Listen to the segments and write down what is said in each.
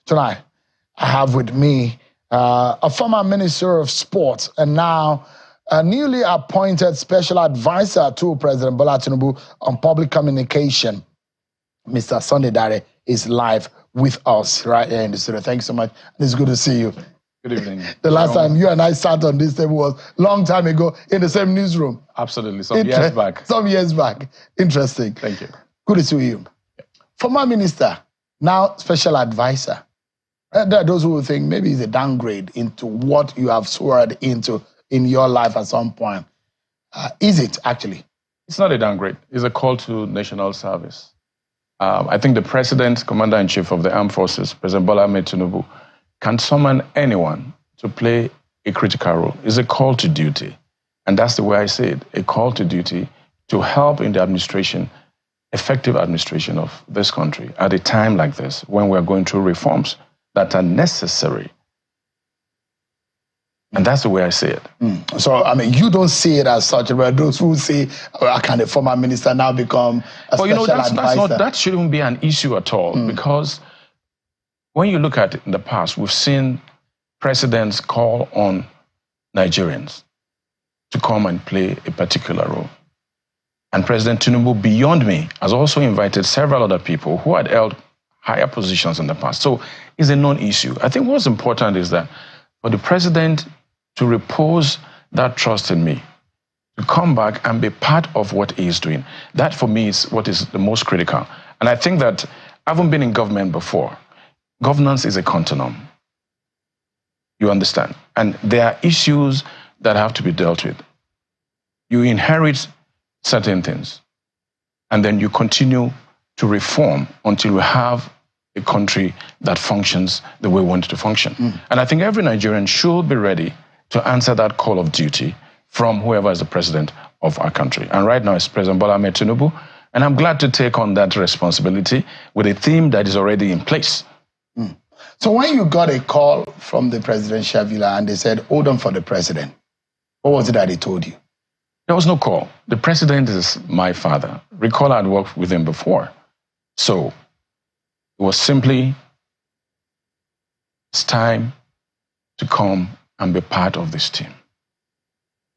Tonight, I have with me a former Minister of Sport and now a newly appointed special advisor to President Bola Tinubu on public communication. Mr. Sunday Dare is live with us right here in the studio. Thanks so much. It's good to see you. Good evening. The last time you and I sat on this table was a long time ago in the same newsroom. Absolutely, some years back. Some years back. Interesting. Thank you. Good to see you. Former minister, now special advisor. There are those who will think maybe it's a downgrade into what you have soared into in your life at some point. Is it actually? It's not a downgrade. It's a call to national service. I think the President, Commander-in-Chief of the Armed Forces, President Bola Tinubu, can summon anyone to play a critical role. It's a call to duty. And that's the way I say it, a call to duty to help in the administration, effective administration of this country at a time like this when we're going through reforms that are necessary. And that's the way I see it. So, I mean, you don't see it as such, but those who say, can a former minister now become a special advisor? That shouldn't be an issue at all, because when you look at it in the past, we've seen presidents call on Nigerians to come and play a particular role. And President Tinubu, beyond me, has also invited several other people who had held higher positions in the past. So it's a non-issue. I think what's important is that for the president to repose that trust in me, to come back and be part of what he is doing, that for me is what is the most critical. And I think that I haven't been in government before. Governance is a continuum. You understand? And there are issues that have to be dealt with. You inherit certain things, and then you continue to reform until we have a country that functions the way we want it to function. And I think every Nigerian should be ready to answer that call of duty from whoever is the president of our country. And right now it's President Bola Tinubu, and I'm glad to take on that responsibility with a theme that is already in place. So when you got a call from the presidential villa and they said, hold on for the president, what was it that they told you? There was no call. The president is my father. Recall I'd worked with him before. So it was simply, it's time to come and be part of this team.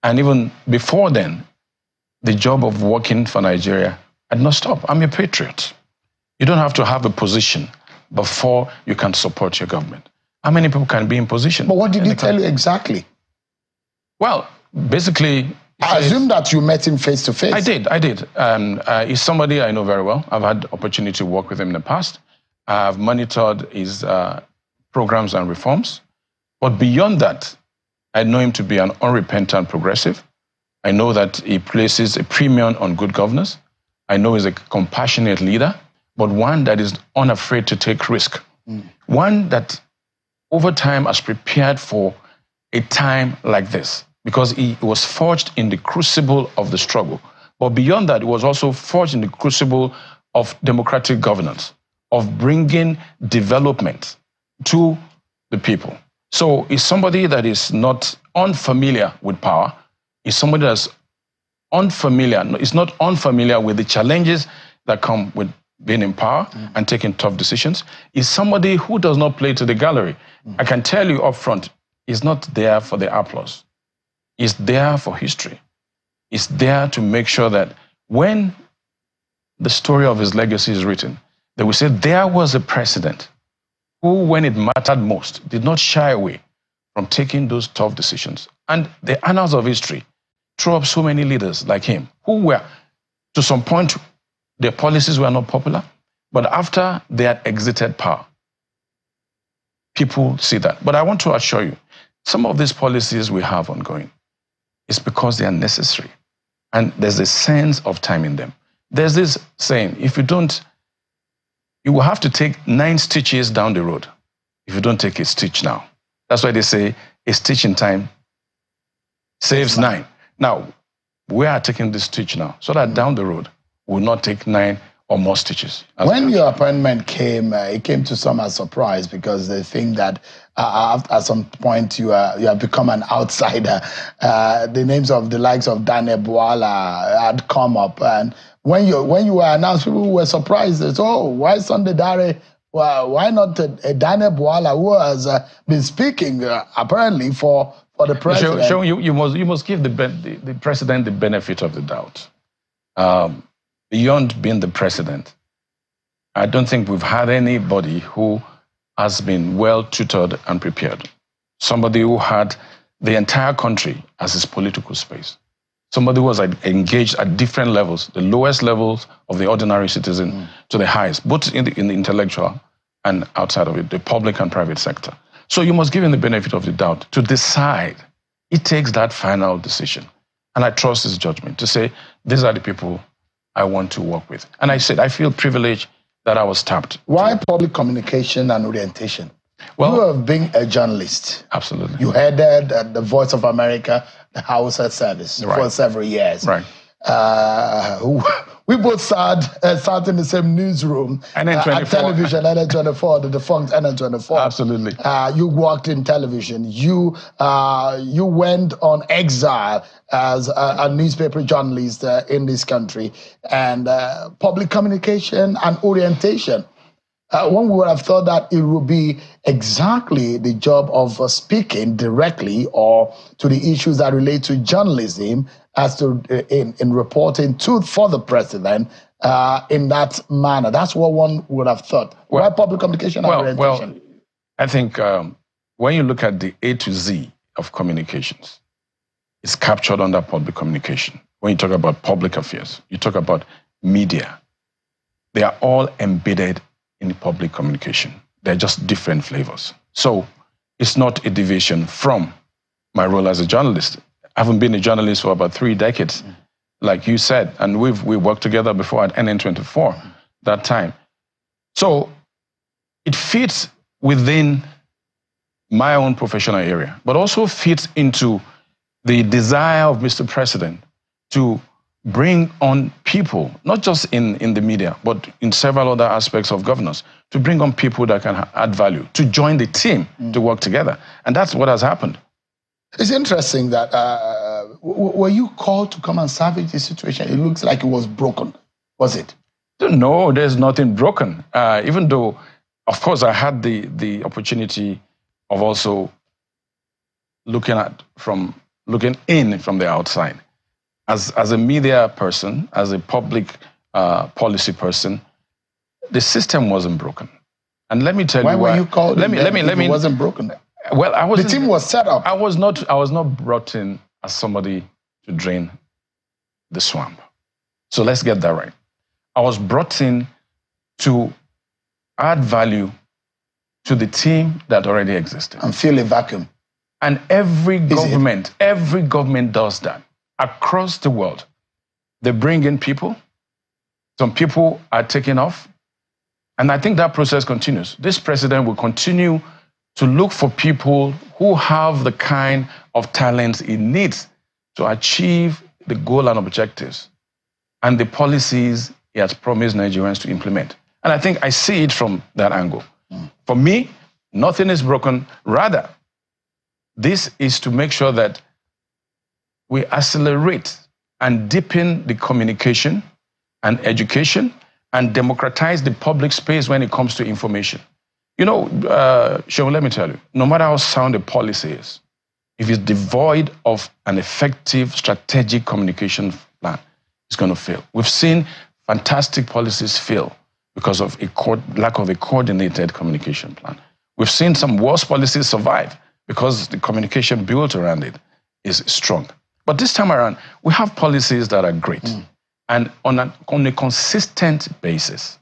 And even before then, the job of working for Nigeria had not stopped. I'm a patriot. You don't have to have a position before you can support your government. How many people can be in position? But what did he tell you exactly? Well, basically, I assume that you met him face to face. I did. He's somebody I know very well. I've had opportunity to work with him in the past. I've monitored his programs and reforms. But beyond that, I know him to be an unrepentant progressive. I know that he places a premium on good governance. I know he's a compassionate leader, but one that is unafraid to take risk. One that over time has prepared for a time like this, because he was forged in the crucible of the struggle. But beyond that, he was also forged in the crucible of democratic governance, of bringing development to the people. So he's somebody that is not unfamiliar with power. He's somebody that's is not unfamiliar with the challenges that come with being in power and taking tough decisions. He's somebody who does not play to the gallery. I can tell you up front, he's not there for the applause. He's there for history. He's there to make sure that when the story of his legacy is written, they will say there was a president who, when it mattered most, did not shy away from taking those tough decisions. And the annals of history throw up so many leaders like him, who were, to some point, their policies were not popular, but after they had exited power, people see that. But I want to assure you, some of these policies we have ongoing is because they are necessary. And there's a sense of time in them. There's this saying, if you don't, you will have to take 9 stitches down the road if you don't take a stitch now. That's why they say a stitch in time saves 9. Now, we are taking this stitch now, so that down the road, we will not take 9 or more stitches. When your appointment came, it came to some as surprise, because they think that at some point you have become an outsider. The names of the likes of Daniel Bwala had come up, and when you were announced, people were surprised. They said, oh, why Sunday Dare Well, why not Daniel Bwala, who has been speaking apparently for the president? Seun, you must give the president the benefit of the doubt. Beyond being the president, I don't think we've had anybody who has been well tutored and prepared. Somebody who had the entire country as his political space. Somebody who was engaged at different levels, the lowest levels of the ordinary citizen to the highest, both in the intellectual and outside of it, the public and private sector. So you must give him the benefit of the doubt to decide. He takes that final decision. And I trust his judgment to say, these are the people I want to work with. And I said, I feel privileged that I was tapped. Why public communication and orientation? Well, you have been a journalist. Absolutely. You headed the Voice of America, the Hausa service for several years. Right. We both sat in the same newsroom at television, NN24, the defunct NN24. Absolutely. You worked in television. You went on exile as a newspaper journalist in this country. And public communication and orientation. One would have thought that it would be exactly the job of speaking directly or to the issues that relate to journalism as to in reporting for the president in that manner. That's what one would have thought. Why public communication and orientation? Well, I think when you look at the A to Z of communications, it's captured under public communication. When you talk about public affairs, you talk about media, they are all embedded in public communication. They're just different flavors. So it's not a deviation from my role as a journalist. I haven't been a journalist for about 3 decades, like you said, and we worked together before at NN24 that time. So it fits within my own professional area, but also fits into the desire of Mr. President to bring on people, not just in the media, but in several other aspects of governance, to bring on people that can add value, to join the team, to work together. And that's what has happened. It's interesting that, were you called to come and salvage the situation? It looks like it was broken, was it? No, there's nothing broken. Even though, of course, I had the opportunity of also looking in from the outside. As a media person, as a public policy person, the system wasn't broken. And let me tell you why. Why were you called? Let me. It wasn't broken. Well, the team was set up. I was not brought in as somebody to drain the swamp. So let's get that right. I was brought in to add value to the team that already existed and fill a vacuum. And every government does that. Across the world, they bring in people. Some people are taken off. And I think that process continues. This president will continue to look for people who have the kind of talents he needs to achieve the goal and objectives and the policies he has promised Nigerians to implement. And I think I see it from that angle. For me, nothing is broken. Rather, this is to make sure that we accelerate and deepen the communication and education and democratize the public space when it comes to information. You know, Seun, let me tell you, no matter how sound a policy is, if it's devoid of an effective strategic communication plan, it's going to fail. We've seen fantastic policies fail because of lack of a coordinated communication plan. We've seen some worse policies survive because the communication built around it is strong. But this time around, we have policies that are great. And on a consistent basis,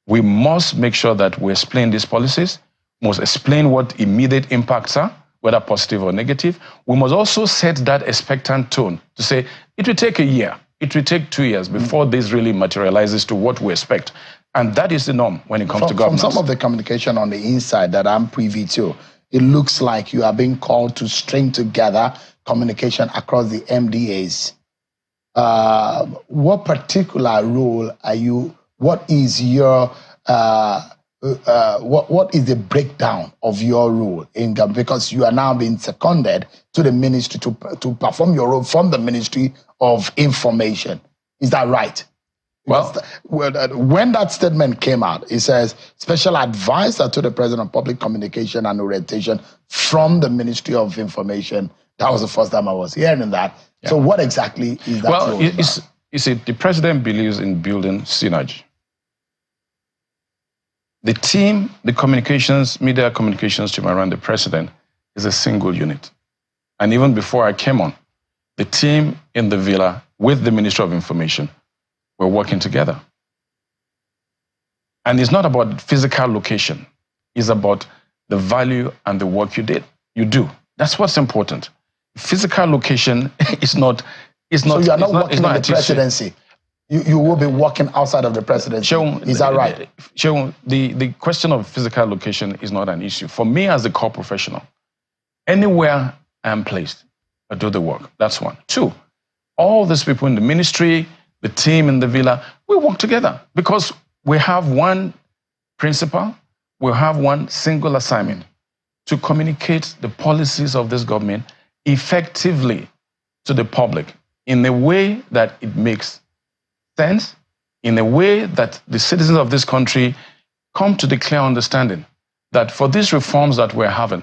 we must make sure that we explain these policies, must explain what immediate impacts are, whether positive or negative. We must also set that expectant tone to say, it will take a year, it will take 2 years before this really materializes to what we expect. And that is the norm when it comes to governance. From some of the communication on the inside that I'm privy to, it looks like you are being called to string together communication across the MDAs. What particular role are you? What is your what is the breakdown of your role in government? Because you are now being seconded to the ministry to perform your role from the Ministry of Information. Is that right? Well, when that statement came out, it says special advisor to the president of public communication and orientation from the Ministry of Information. That was the first time I was hearing that. Yeah. So what exactly is that? Well, you see, the president believes in building synergy. The team, the communications, media communications team around the president is a single unit. And even before I came on, the team in the villa with the Ministry of Information were working together. And it's not about physical location. It's about the value and the work you do. That's what's important. Physical location is not. So you are not working in the presidency. You will be working outside of the presidency. Is that right? The question of physical location is not an issue. For me as a core professional, anywhere I am placed, I do the work. That's one. Two, all these people in the ministry, the team in the villa, we work together because we have one principle, we have one single assignment to communicate the policies of this government effectively to the public in a way that it makes sense, in a way that the citizens of this country come to the clear understanding that for these reforms that we're having,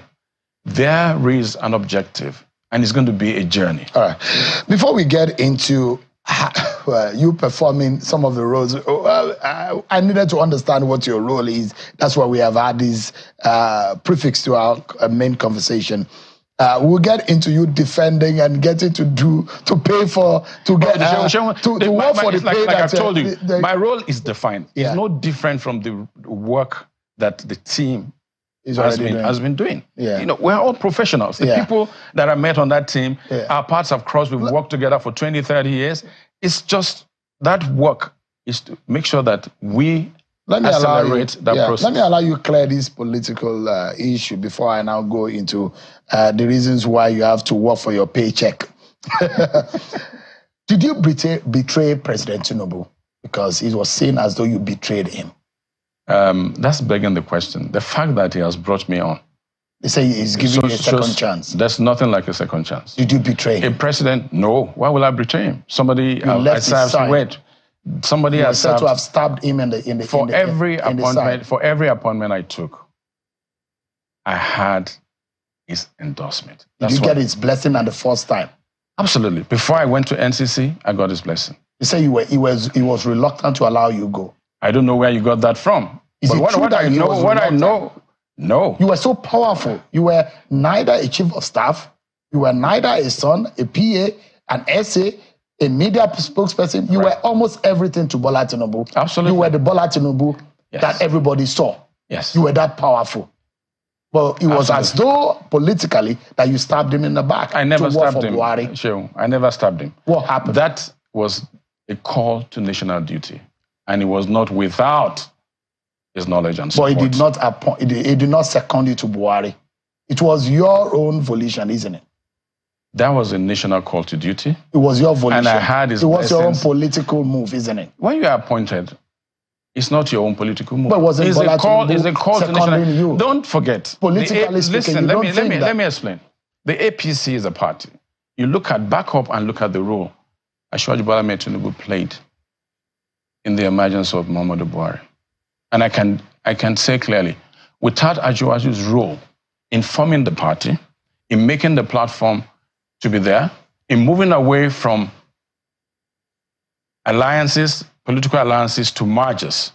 there is an objective and it's going to be a journey. All right. Before we get into you performing some of the roles, I needed to understand what your role is. That's why we have had this prefix to our main conversation. We'll get into you defending and getting to pay for, to get, to work for the pay. Like I've told you, my role is defined. Yeah. It's no different from the work that the team has been doing. Yeah. You know, we're all professionals. The people that I met on that team, our paths have crossed. We've worked together for 20, 30 years. It's just that work is to make sure that we accelerate that process. Let me allow you clear this political issue before I now go into the reasons why you have to work for your paycheck. Did you betray President Tinubu? Because it was seen as though you betrayed him. That's begging the question. The fact that he has brought me on. They say he's giving you a second chance. There's nothing like a second chance. Did you betray him? A president? No. Why will I betray him? Somebody I served with. Somebody has said to have stabbed him in the appointment. For every appointment I took, I had his endorsement. Did you get his blessing at the first time? Absolutely. Before I went to NCC, I got his blessing. You say he was reluctant to allow you go. I don't know where you got that from. What I know, no. You were so powerful. You were neither a chief of staff, you were neither a son, a PA, an SA, a media spokesperson. You were almost everything to Bola Tinubu. Absolutely. You were the Bola Tinubu that everybody saw. Yes. You were that powerful. But it was as though politically that you stabbed him in the back. I never stabbed him. Sure. I never stabbed him. What happened? That was a call to national duty. And it was not without his knowledge and support. But he did not second you to Buhari. It was your own volition, isn't it? That was a national call to duty. It was your volition. And I had his blessings. It was your own political move, isn't it? When you are appointed, it's not your own political move. But it's a call to national. You. Don't forget. Politically speaking, let me explain. The APC is a party. You look at backup and look at the role Ashwaji Bola Tinubu played in the emergence of Muhammadu Buhari. And I can say clearly, without Ashwaji's role in forming the party, in making the platform to be there, in moving away from alliances, political alliances to mergers,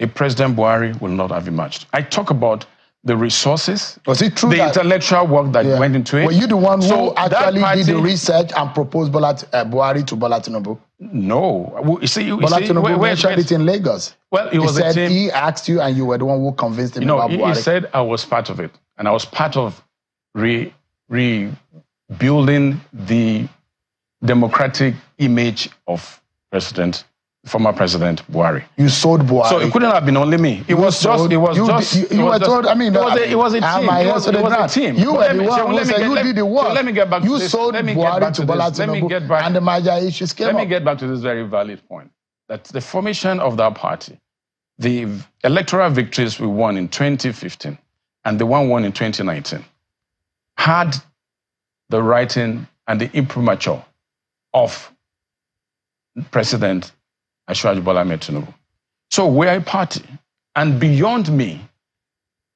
a President Buhari will not have emerged. I talk about the resources, was it true the intellectual work that went into it. Were you the one who actually did the research and proposed Buhari to Bola Tinubu? No. Bola Tinubu mentioned it in Lagos. Well, it was a team. He asked you and you were the one who convinced him about Buhari. He said I was part of it. And I was part of rebuilding the democratic image of former President Buhari. You sold Buhari. So it couldn't have been only me. It was a team. You were a team. You were the one who said you did the work. So let me get back to this. You sold Buhari to Bola Tinubu and the major issues came up. Let me get back to this very valid point. That the formation of that party, the electoral victories we won in 2015 and the one won in 2019 had the writing and the imprimatur of President Asiwaju Bola Ahmed Tinubu. So we're a party. And beyond me,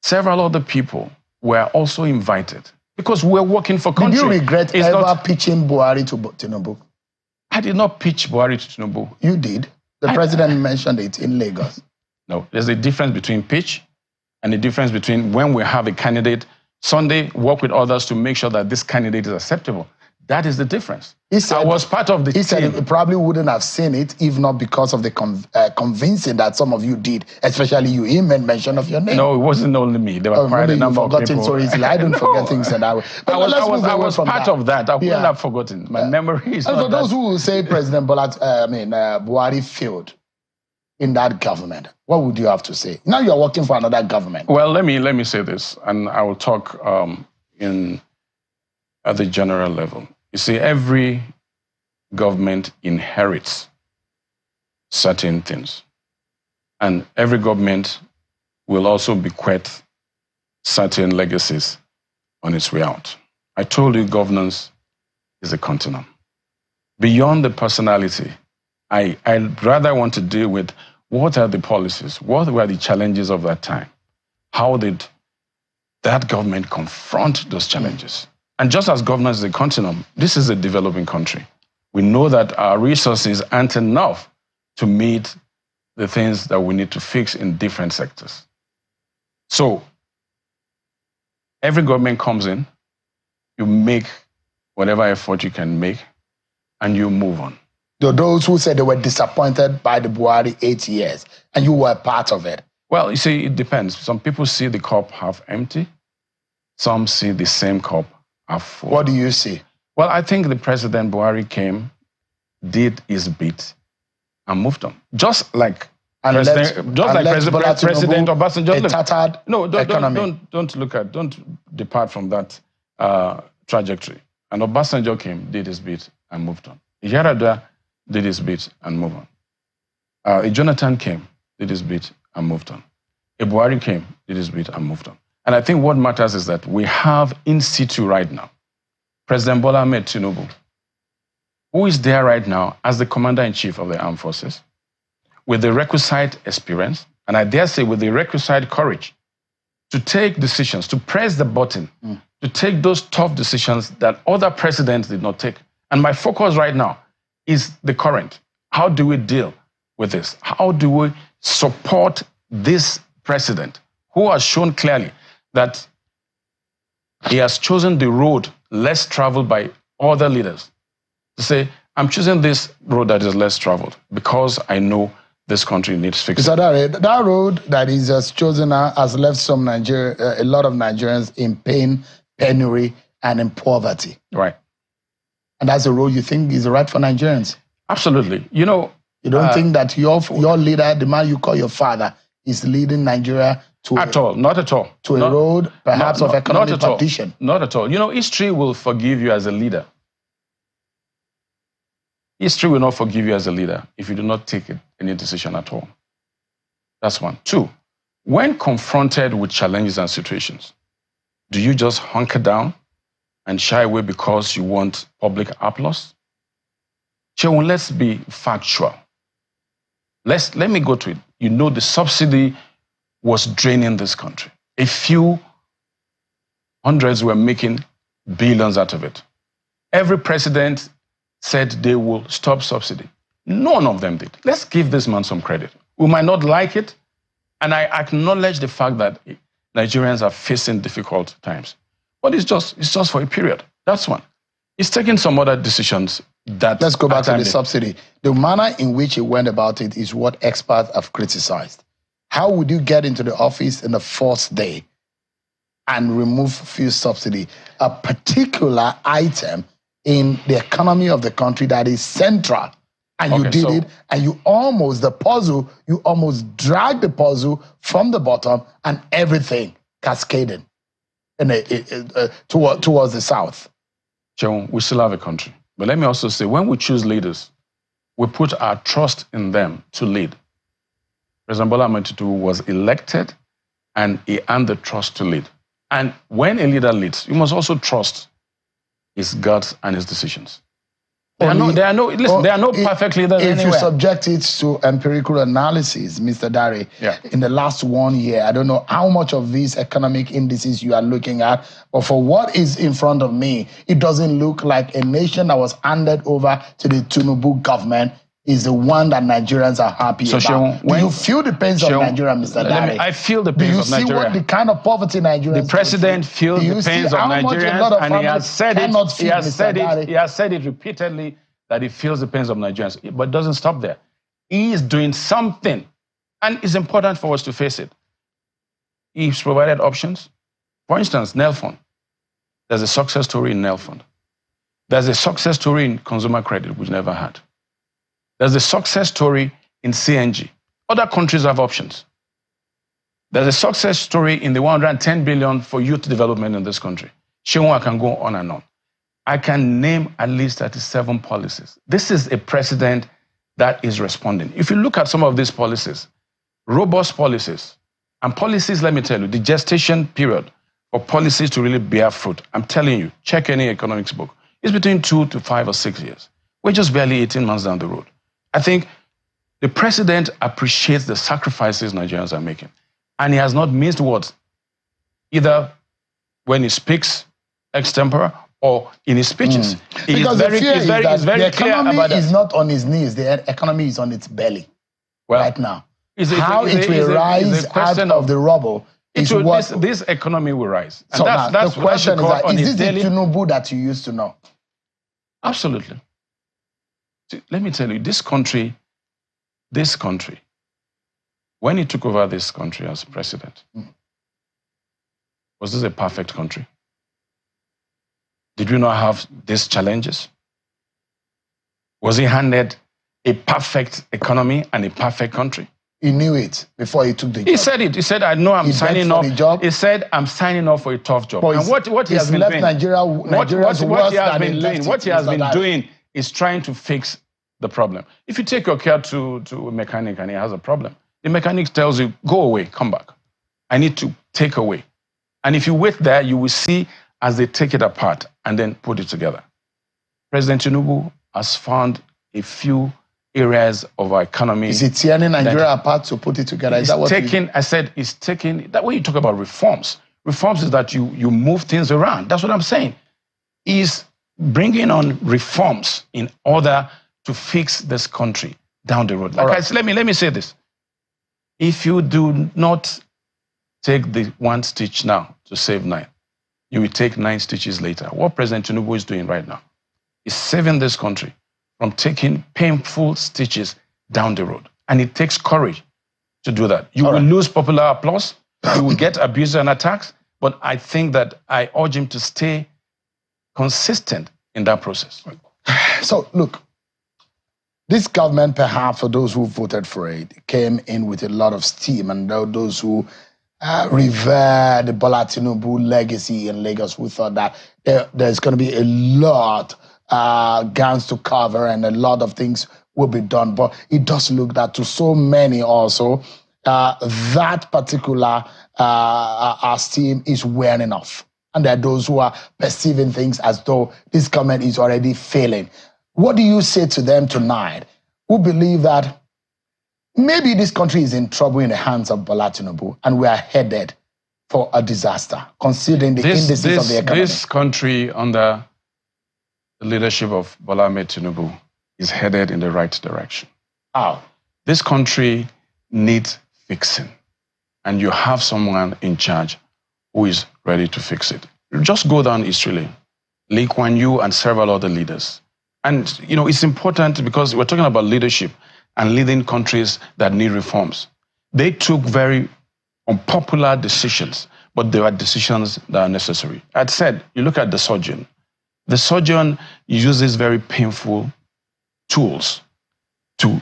several other people were also invited because we're working for country. Did you regret ever pitching Buhari to Tinubu? I did not pitch Buhari to Tinubu. You did. The president mentioned it in Lagos. No, there's a difference between pitch and a difference between when we have a candidate, Sunday, work with others to make sure that this candidate is acceptable. That is the difference. I was part of the team. He said he probably wouldn't have seen it if not because of the convincing that some of you did, especially you. He made mention of your name. No, it wasn't only me. There were quite a number of people. So easily. I don't forget things in that way. But I was part of that. I wouldn't have forgotten. My memory is and not for those who will say President Buhari failed in that government, what would you have to say? Now you're working for another government. Well, let me say this, and I will talk at the general level. You see, every government inherits certain things. And every government will also bequeath certain legacies on its way out. I told you governance is a continuum. Beyond the personality, I rather want to deal with what are the policies, what were the challenges of that time? How did that government confront those challenges? And just as governance is a continuum, this is a developing country. We know that our resources aren't enough to meet the things that we need to fix in different sectors. So every government comes in, you make whatever effort you can make, and you move on. Those who said they were disappointed by the Buhari 8 years, and you were part of it. Well, you see, it depends. Some people see the cup half empty. Some see the same cup half full. What do you see? Well, I think the President Buhari came, did his bit, and moved on. Just like President Obasanjo. Don't depart from that trajectory. And Obasanjo came, did his bit, and moved on. Yar'Adua did his bit and moved on. Jonathan came, did his bit, and moved on. Buhari came, did his bit, and moved on. And I think what matters is that we have in situ right now President Bola Ahmed Tinubu, who is there right now as the Commander-in-Chief of the Armed Forces, with the requisite experience, and I dare say with the requisite courage, to take decisions, to press the button, to take those tough decisions that other presidents did not take. And my focus right now is the current. How do we deal with this? How do we support this president who has shown clearly that he has chosen the road less traveled by other leaders, to say, I'm choosing this road that is less traveled because I know this country needs fixing. So that road that he has chosen has left a lot of Nigerians in pain, penury, and in poverty. Right. And that's a road you think is right for Nigerians? Absolutely. You know, you don't think that your leader, the man you call your father, is leading Nigeria to not at all. To a road, perhaps, of economic partition? Not at all. You know, history will forgive you as a leader. History will not forgive you as a leader if you do not take any decision at all. That's one. Two, when confronted with challenges and situations, do you just hunker down and shy away because you want public applause? Cheon, let's be factual. Let me go to it. You know, the subsidy was draining this country. A few hundreds were making billions out of it. Every president said they will stop subsidy. None of them did. Let's give this man some credit. We might not like it, and I acknowledge the fact that Nigerians are facing difficult times. But it's just for a period. That's one. He's taking some other decisions that... Let's go back to the subsidy. The manner in which he went about it is what experts have criticized. How would you get into the office in the first day and remove fuel subsidy, a particular item in the economy of the country that is central? And you did it, and you almost dragged the puzzle from the bottom, and everything cascaded towards the south. Cheon, we still have a country. But let me also say, when we choose leaders, we put our trust in them to lead. President Bola Ahmed Tinubu was elected, and he earned the trust to lead. And when a leader leads, you must also trust his guts and his decisions. There are no perfect leaders if anywhere. you subject it to empirical analysis, Mr. Dari, in the last 1 year, I don't know how much of these economic indices you are looking at, but for what is in front of me, it doesn't look like a nation that was handed over to the Tinubu government is the one that Nigerians are happy about. Seun, do you feel the pains of Nigeria, Mr. Dari? I feel the pains of Nigeria. Do you see what the kind of poverty Nigerians The president feels the pains of Nigerians, and he has said it repeatedly that he feels the pains of Nigerians, but it doesn't stop there. He is doing something, and it's important for us to face it. He's provided options. For instance, Nelfund. There's a success story in Nelfund. There's a success story in consumer credit, which never had. There's a success story in CNG. Other countries have options. There's a success story in the 110 billion for youth development in this country. I can go on and on. I can name at least 37 policies. This is a president that is responding. If you look at some of these policies, robust policies, and policies, let me tell you, the gestation period for policies to really bear fruit, I'm telling you, check any economics book, it's between 2 to 5 or 6 years. We're just barely 18 months down the road. I think the president appreciates the sacrifices Nigerians are making. And he has not missed words, either when he speaks extempore or in his speeches. Because the economy is not on his knees. The economy is on its belly right now. How it will rise out of the rubble is what... This economy will rise. So that's the question is this the Tinubu that you used to know? Absolutely. Let me tell you, this country, when he took over this country as president, was this a perfect country? Did we not have these challenges? Was he handed a perfect economy and a perfect country? He knew it before he took the job. He said it. He said, I know I'm signing off. He said, I'm signing off for a tough job. And what he has been doing, what he has been doing is trying to fix the problem. If you take your car to a mechanic and he has a problem, the mechanic tells you, go away, come back. I need to take away. And if you wait there, you will see as they take it apart and then put it together. President Tinubu has found a few areas of our economy. Is it tearing Nigeria apart to put it together? Is that what he's taking, that way you talk about reforms. Reforms is that you move things around. That's what I'm saying. He's bringing on reforms in order to fix this country down the road. Let me say this. If you do not take the one stitch now to save 9, you will take 9 stitches later. What President Tinubu is doing right now is saving this country from taking painful stitches down the road. And it takes courage to do that. You will lose popular applause, you will get abuse and attacks, but I think that I urge him to stay consistent in that process. So, look, this government, perhaps for those who voted for it, came in with a lot of steam, and those who revere the Bola Tinubu legacy in Lagos, who thought that there's going to be a lot grounds to cover and a lot of things will be done. But it does look that to so many also, that particular steam is wearing off. And there are those who are perceiving things as though this government is already failing. What do you say to them tonight who believe that maybe this country is in trouble in the hands of Bola Tinubu and we are headed for a disaster, considering the indices of the economy? This country under the leadership of Bola Ahmed Tinubu is headed in the right direction. How? This country needs fixing, and you have someone in charge who is ready to fix it. Just go down history lane. Lee Kuan Yew and several other leaders. And, you know, it's important because we're talking about leadership and leading countries that need reforms. They took very unpopular decisions, but they were decisions that are necessary. I'd said, you look at the surgeon. The surgeon uses very painful tools to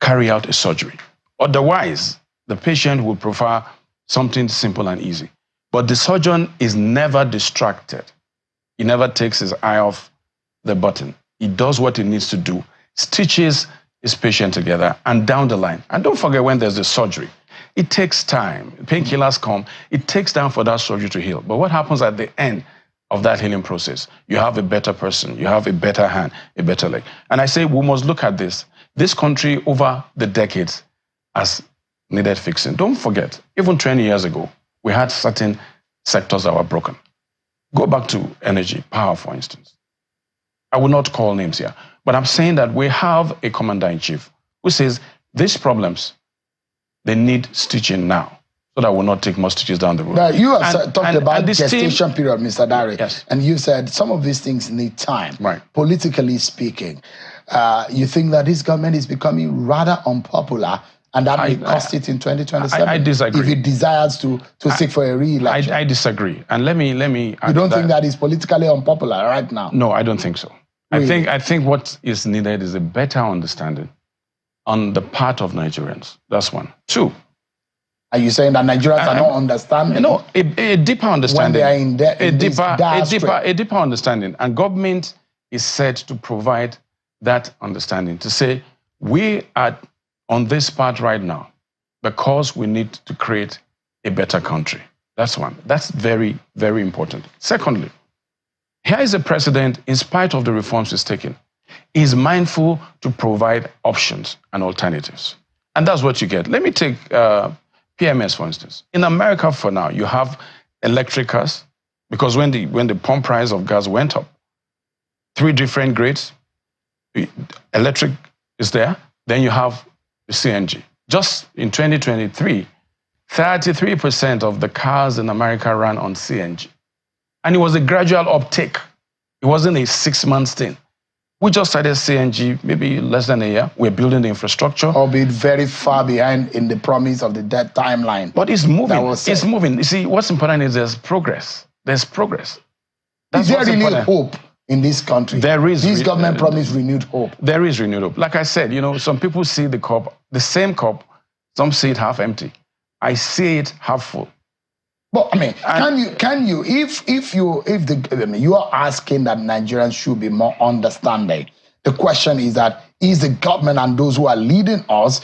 carry out a surgery. Otherwise, the patient would prefer something simple and easy. But the surgeon is never distracted. He never takes his eye off the button. He does what he needs to do, stitches his patient together, and down the line. And don't forget, when there's a surgery, it takes time. Painkillers come. It takes time for that surgery to heal. But what happens at the end of that healing process. You have a better person, you have a better hand, a better leg. And I say we must look at this. This country over the decades has needed fixing. Don't forget, even 20 years ago, we had certain sectors that were broken. Go back to energy, power, for instance. I will not call names here, but I'm saying that we have a commander-in-chief who says these problems, they need stitching now, so that we'll not take more stitches down the road. Now, you have talked about gestation team, period, Mr. Dare, yes. And you said some of these things need time. Right. Politically speaking, you think that this government is becoming rather unpopular, and that may cost it in 2027? I disagree. If it desires to seek for a re-election. I disagree. And let me. You don't think that is politically unpopular right now? No, I don't think so. Really? I think what is needed is a better understanding on the part of Nigerians. That's one. Two. Are you saying that Nigerians are not understanding? No, a deeper understanding. When they are in a deeper understanding. And government is set to provide that understanding, to say we are on this part right now because we need to create a better country. That's one. That's very, very important. Secondly, here is a president, in spite of the reforms he's taken, is mindful to provide options and alternatives. And that's what you get. Let me take PMS, for instance. In America, for now, you have electric cars, because when the pump price of gas went up, 3 different grades, electric is there, then you have the CNG. Just in 2023, 33% of the cars in America ran on CNG. And it was a gradual uptake. It wasn't a 6-month thing. We just started CNG maybe less than a year. We're building the infrastructure. Albeit very far behind in the promise of the dead timeline. But it's moving. It's moving. You see, what's important is there's progress. There's progress. Is there really hope in this country? There is. This government promised renewed hope. There is renewed hope. Like I said, some people see the cup, the same cup, some see it half empty. I see it half full. But I mean, you are asking that Nigerians should be more understanding. The question is that, is the government and those who are leading us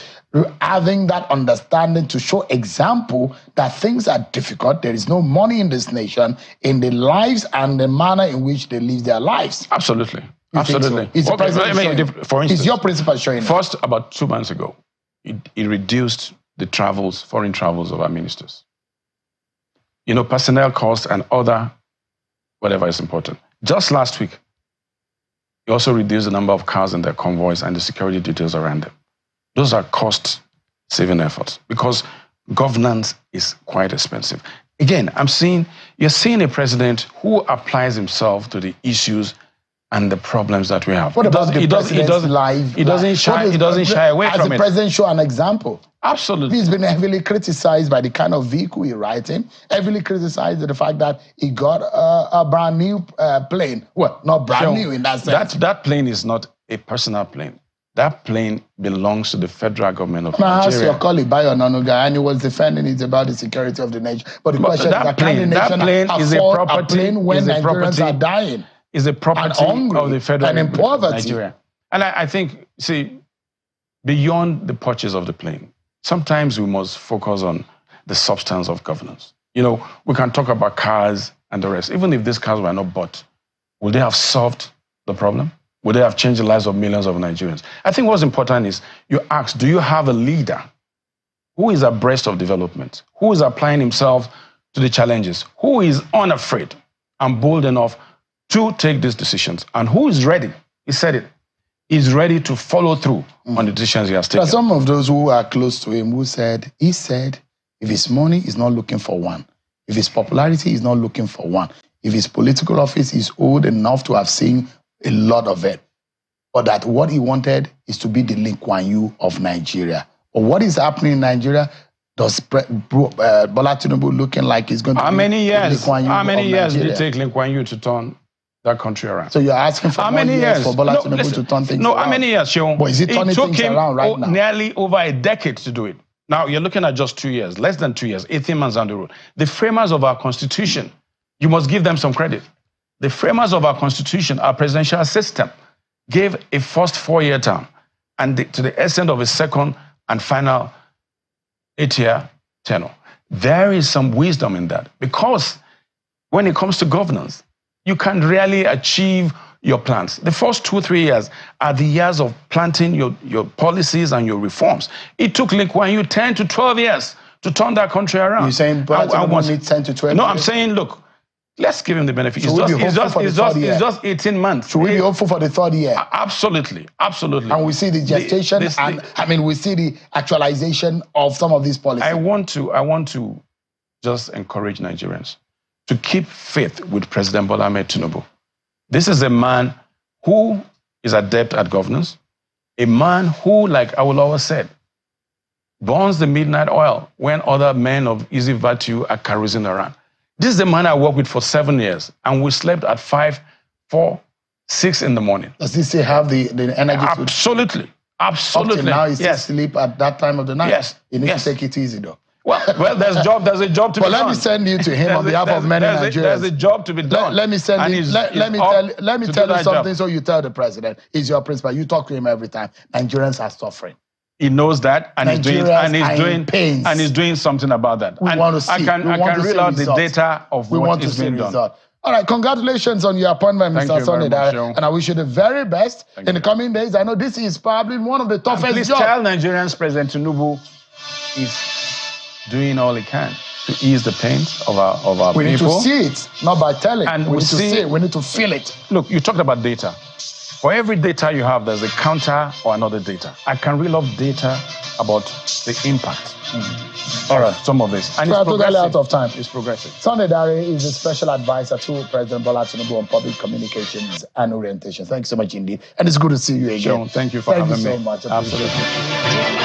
having that understanding to show example that things are difficult, there is no money in this nation, in the lives and the manner in which they live their lives? Absolutely. You Absolutely. So? For instance, is your principal showing? First, about 2 months ago, it reduced the travels, foreign travels of our ministers. Personnel costs and other whatever is important. Just last week, he also reduced the number of cars in their convoys and the security details around them. Those are cost-saving efforts because governance is quite expensive. Again, you're seeing a president who applies himself to the issues and the problems that we have. What about the president's life? He doesn't shy away from it. As the president show an example. Absolutely. He's been heavily criticized by the kind of vehicle he rides in, heavily criticized by the fact that he got a brand new plane. Well, not brand new in that sense. That plane is not a personal plane. That plane belongs to the federal government of Nigeria. I asked your colleague, Bayo Nanuga, and he was defending it about the security of the nation. But the question is, can the nation afford a plane when Nigerians are dying? Is a property of the federal and in poverty. Nigeria. And I think, beyond the purchase of the plane, sometimes we must focus on the substance of governance. We can talk about cars and the rest. Even if these cars were not bought, would they have solved the problem? Would they have changed the lives of millions of Nigerians? I think what's important is you ask, do you have a leader who is abreast of development, who is applying himself to the challenges, who is unafraid and bold enough to take these decisions, and who is ready, he said it, is ready to follow through on the decisions he has taken. There are some of those who are close to him who said, if his money is not looking for one, if his popularity is not looking for one, if his political office is old enough to have seen a lot of it, but that what he wanted is to be the Lee Kuan Yew of Nigeria. But what is happening in Nigeria? Does Bola Tinubu looking like he's going to be the Lee Kuan Yew How many years did Nigeria? it take Lee Kuan Yew to turn that country around? So you're asking for how more many years for Bola Tinubu to turn things around? No, how many years, Sean? But is he turning things around right now? Nearly over a decade to do it. Now, you're looking at just 2 years, less than 2 years, 18 months down the road. The framers of our constitution, you must give them some credit. The framers of our constitution, our presidential system, gave a first 4-year term and to the extent of a second and final 8-year tenure. There is some wisdom in that, because when it comes to governance, you can really achieve your plans. The first 2-3 years are the years of planting your policies and your reforms. It took Lee Kuan Yew 10 to 12 years to turn that country around. You're saying Tinubu needs 10 to 12 No, years? I'm saying, look, let's give him the benefit. It's just 18 months. Should we be hopeful for the third year? Absolutely, absolutely. And we see the gestation, we see the actualization of some of these policies. I want to just encourage Nigerians to keep faith with President Bola Ahmed Tinubu. This is a man who is adept at governance, a man who, like Awolowo said, burns the midnight oil when other men of easy virtue are carousing around. This is the man I worked with for 7 years, and we slept at 5, 4, 6 in the morning. Does he still have the energy? Absolutely. Absolutely. Up till now, he still sleep at that time of the night. Yes. He needs to take it easy, though. Well, there's a job to be done. But let me send you to him on behalf of many Nigerians. There's a job to be done. Let me send you. Let me tell you something. So you tell the president, he's your principal. You talk to him every time. Nigerians are suffering. He knows that, and he's doing something about that. We want to see. I can reel out the data of what is being done. All right, congratulations on your appointment, Mr. Sonidare, and I wish you the very best in the coming days. I know this is probably one of the toughest jobs. Please tell Nigerians President Tinubu is doing all he can to ease the pains of our people. We need to see it, not by telling. And we need to see it. We need to feel it. Look, you talked about data. For every data you have, there's a counter or another data. I can reel off data about the impact. All right, some of this. And we are totally out of time. It's progressive. Sonidare is a special advisor to President Bola Tinubu on public communications and orientation. Thanks so much indeed. And it's good to see you again. Sure. Thank you for having me. Thank you so much. Absolutely.